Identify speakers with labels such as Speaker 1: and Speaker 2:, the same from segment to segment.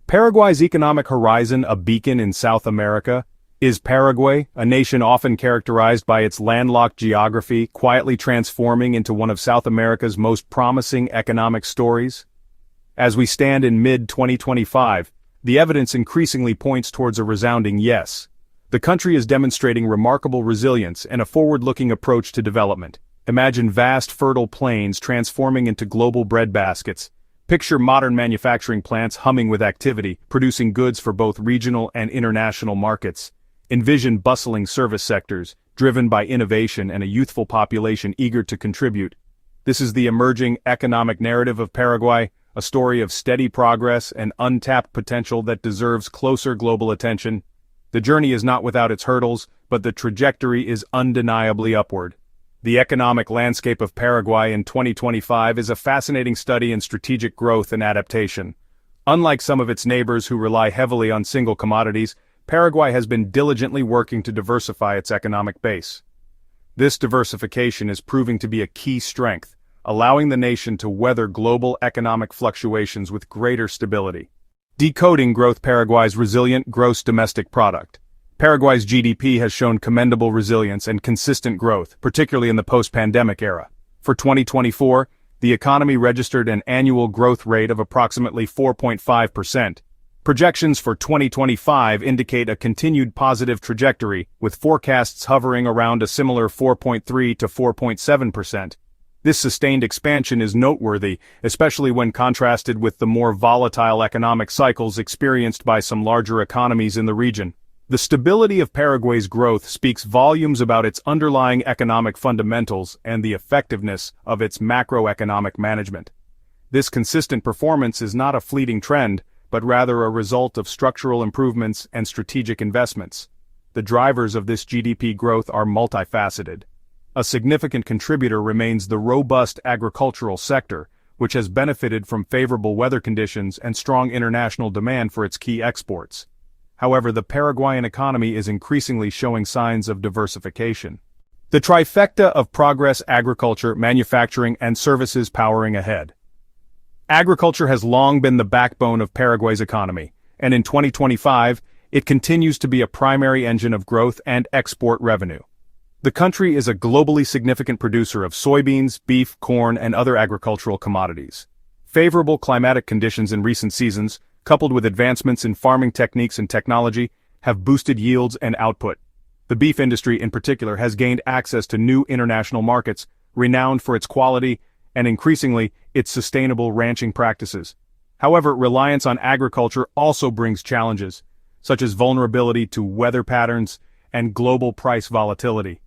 Speaker 1: Paraguay's economic horizon a beacon in South America? Is Paraguay, a nation often characterized by its landlocked geography, quietly transforming into one of South America's most promising economic stories? As we stand in mid-2025, the evidence increasingly points towards a resounding yes. The country is demonstrating remarkable resilience and a forward-looking approach to development. Imagine vast fertile plains transforming into global breadbaskets. Picture modern manufacturing plants humming with activity, producing goods for both regional and international markets. Envision bustling service sectors, driven by innovation and a youthful population eager to contribute. This is the emerging economic narrative of Paraguay, a story of steady progress and untapped potential that deserves closer global attention. The journey is not without its hurdles, but the trajectory is undeniably upward. The economic landscape of Paraguay in 2025 is a fascinating study in strategic growth and adaptation. Unlike some of its neighbors who rely heavily on single commodities, Paraguay has been diligently working to diversify its economic base. This diversification is proving to be a key strength, allowing the nation to weather global economic fluctuations with greater stability. Decoding growth. Paraguay's resilient gross domestic product. Paraguay's GDP has shown commendable resilience and consistent growth, particularly in the post-pandemic era. For 2024, the economy registered an annual growth rate of approximately 4.5%. Projections for 2025 indicate a continued positive trajectory, with forecasts hovering around a similar 4.3 to 4.7%. This sustained expansion is noteworthy, especially when contrasted with the more volatile economic cycles experienced by some larger economies in the region. The stability of Paraguay's growth speaks volumes about its underlying economic fundamentals and the effectiveness of its macroeconomic management. This consistent performance is not a fleeting trend, but rather a result of structural improvements and strategic investments. The drivers of this GDP growth are multifaceted. A significant contributor remains the robust agricultural sector, which has benefited from favorable weather conditions and strong international demand for its key exports. However, the Paraguayan economy is increasingly showing signs of diversification. The trifecta of progress: agriculture, manufacturing, and services powering ahead. Agriculture has long been the backbone of Paraguay's economy, and in 2025, it continues to be a primary engine of growth and export revenue. The country is a globally significant producer of soybeans, beef, corn, and other agricultural commodities. Favorable climatic conditions in recent seasons, coupled with advancements in farming techniques and technology, have boosted yields and output. The beef industry in particular has gained access to new international markets, renowned for its quality and increasingly its sustainable ranching practices. However, reliance on agriculture also brings challenges, such as vulnerability to weather patterns and global price volatility.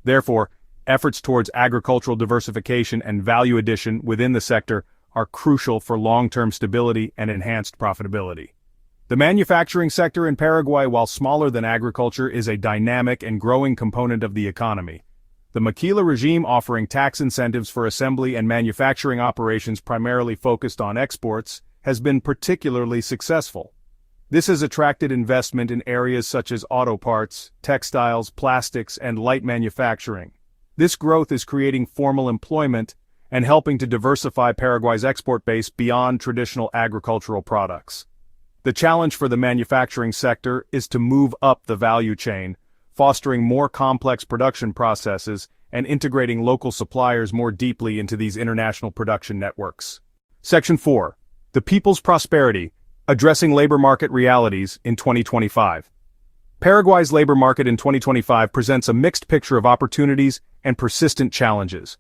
Speaker 1: Therefore, efforts towards agricultural diversification and value addition within the sector are crucial for long-term stability and enhanced profitability. The manufacturing sector in Paraguay, while smaller than agriculture, is a dynamic and growing component of the economy. The maquila regime, offering tax incentives for assembly and manufacturing operations primarily focused on exports, has been particularly successful. This has attracted investment in areas such as auto parts, textiles, plastics, and light manufacturing. This growth is creating formal employment and helping to diversify Paraguay's export base beyond traditional agricultural products. The challenge for the manufacturing sector is to move up the value chain, fostering more complex production processes and integrating local suppliers more deeply into these international production networks. Section 4. The People's Prosperity: Addressing Labor Market Realities in 2025. Paraguay's labor market in 2025 presents a mixed picture of opportunities and persistent challenges.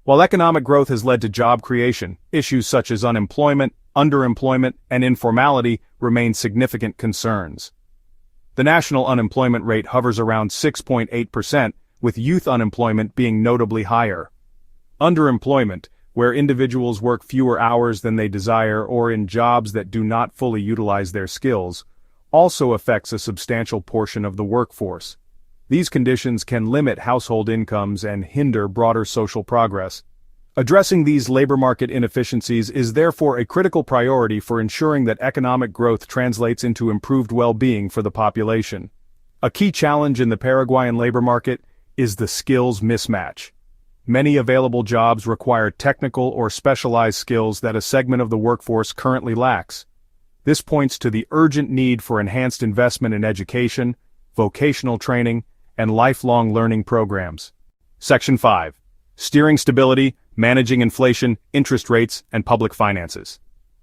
Speaker 1: While economic growth has led to job creation, issues such as unemployment, underemployment, and informality remain significant concerns. The national unemployment rate hovers around 6.8%, with youth unemployment being notably higher. Underemployment, where individuals work fewer hours than they desire or in jobs that do not fully utilize their skills, also affects a substantial portion of the workforce. These conditions can limit household incomes and hinder broader social progress. Addressing these labor market inefficiencies is therefore a critical priority for ensuring that economic growth translates into improved well-being for the population. A key challenge in the Paraguayan labor market is the skills mismatch. Many available jobs require technical or specialized skills that a segment of the workforce currently lacks. This points to the urgent need for enhanced investment in education, vocational training, and lifelong learning programs. Section 5. Steering stability, managing inflation, interest rates, and public finances.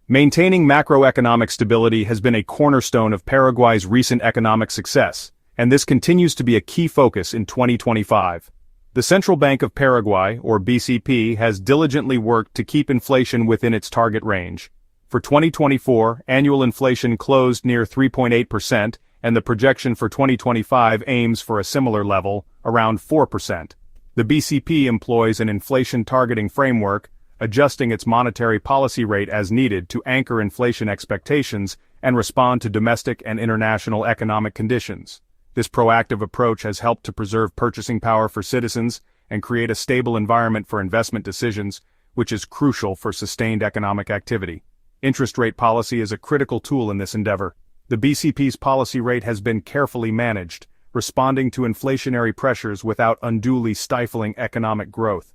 Speaker 1: Maintaining macroeconomic stability has been a cornerstone of Paraguay's recent economic success, and this continues to be a key focus in 2025. The Central Bank of Paraguay, or BCP, has diligently worked to keep inflation within its target range. For 2024, annual inflation closed near 3.8%, and the projection for 2025 aims for a similar level, around 4%. The BCP employs an inflation targeting framework, adjusting its monetary policy rate as needed to anchor inflation expectations and respond to domestic and international economic conditions. This proactive approach has helped to preserve purchasing power for citizens and create a stable environment for investment decisions, which is crucial for sustained economic activity. Interest rate policy is a critical tool in this endeavor. The BCP's policy rate has been carefully managed, responding to inflationary pressures without unduly stifling economic growth.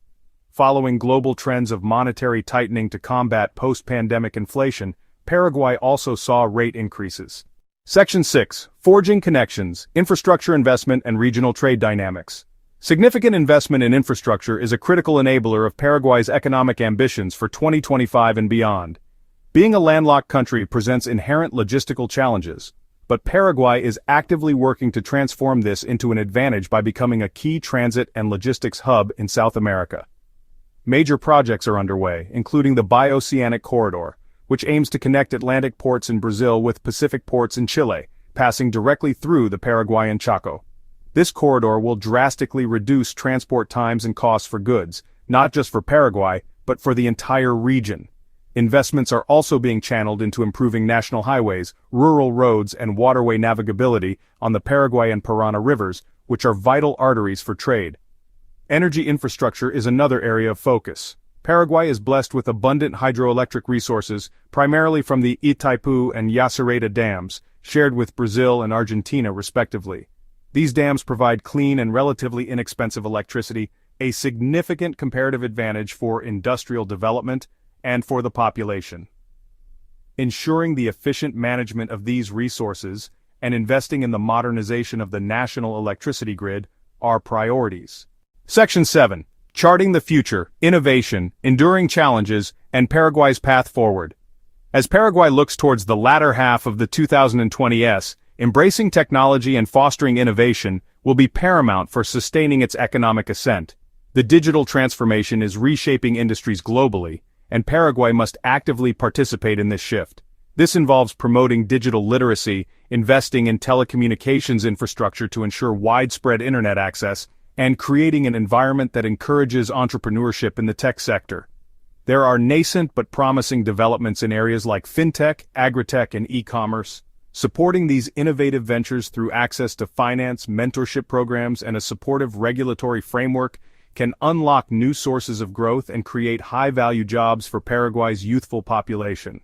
Speaker 1: Following global trends of monetary tightening to combat post-pandemic inflation, Paraguay also saw rate increases. Section 6. Forging connections, infrastructure investment and regional trade dynamics. Significant investment in infrastructure is a critical enabler of Paraguay's economic ambitions for 2025 and beyond. Being a landlocked country presents inherent logistical challenges, but Paraguay is actively working to transform this into an advantage by becoming a key transit and logistics hub in South America. Major projects are underway, including the Bioceanic Corridor, which aims to connect Atlantic ports in Brazil with Pacific ports in Chile, passing directly through the Paraguayan Chaco. This corridor will drastically reduce transport times and costs for goods, not just for Paraguay, but for the entire region. Investments are also being channeled into improving national highways, rural roads, and waterway navigability on the Paraguay and Parana rivers, which are vital arteries for trade. Energy infrastructure is another area of focus. Paraguay is blessed with abundant hydroelectric resources, primarily from the Itaipu and Yacyretá dams, shared with Brazil and Argentina respectively. These dams provide clean and relatively inexpensive electricity, a significant comparative advantage for industrial development and for the population. Ensuring the efficient management of these resources and investing in the modernization of the national electricity grid are priorities. Section 7. Charting the future, innovation, enduring challenges, and Paraguay's path forward. As Paraguay looks towards the latter half of the 2020s, embracing technology and fostering innovation will be paramount for sustaining its economic ascent. The digital transformation is reshaping industries globally, and Paraguay must actively participate in this shift. This involves promoting digital literacy, investing in telecommunications infrastructure to ensure widespread internet access, and creating an environment that encourages entrepreneurship in the tech sector. There are nascent but promising developments in areas like fintech, agritech, and e-commerce. Supporting these innovative ventures through access to finance, mentorship programs, and a supportive regulatory framework can unlock new sources of growth and create high-value jobs for Paraguay's youthful population.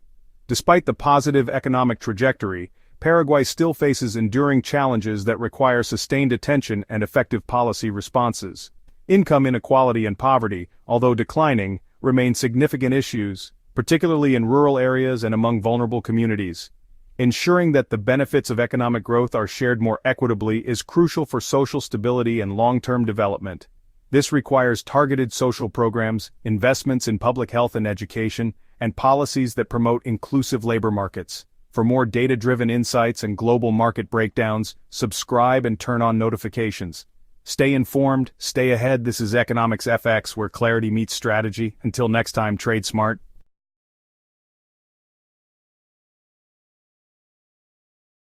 Speaker 1: Despite the positive economic trajectory, Paraguay still faces enduring challenges that require sustained attention and effective policy responses. Income inequality and poverty, although declining, remain significant issues, particularly in rural areas and among vulnerable communities. Ensuring that the benefits of economic growth are shared more equitably is crucial for social stability and long-term development. This requires targeted social programs, investments in public health and education, and policies that promote inclusive labor markets. For more data-driven insights and global market breakdowns, subscribe and turn on notifications. Stay informed, stay ahead. This is Economics FX, where clarity meets strategy. Until next time, trade smart.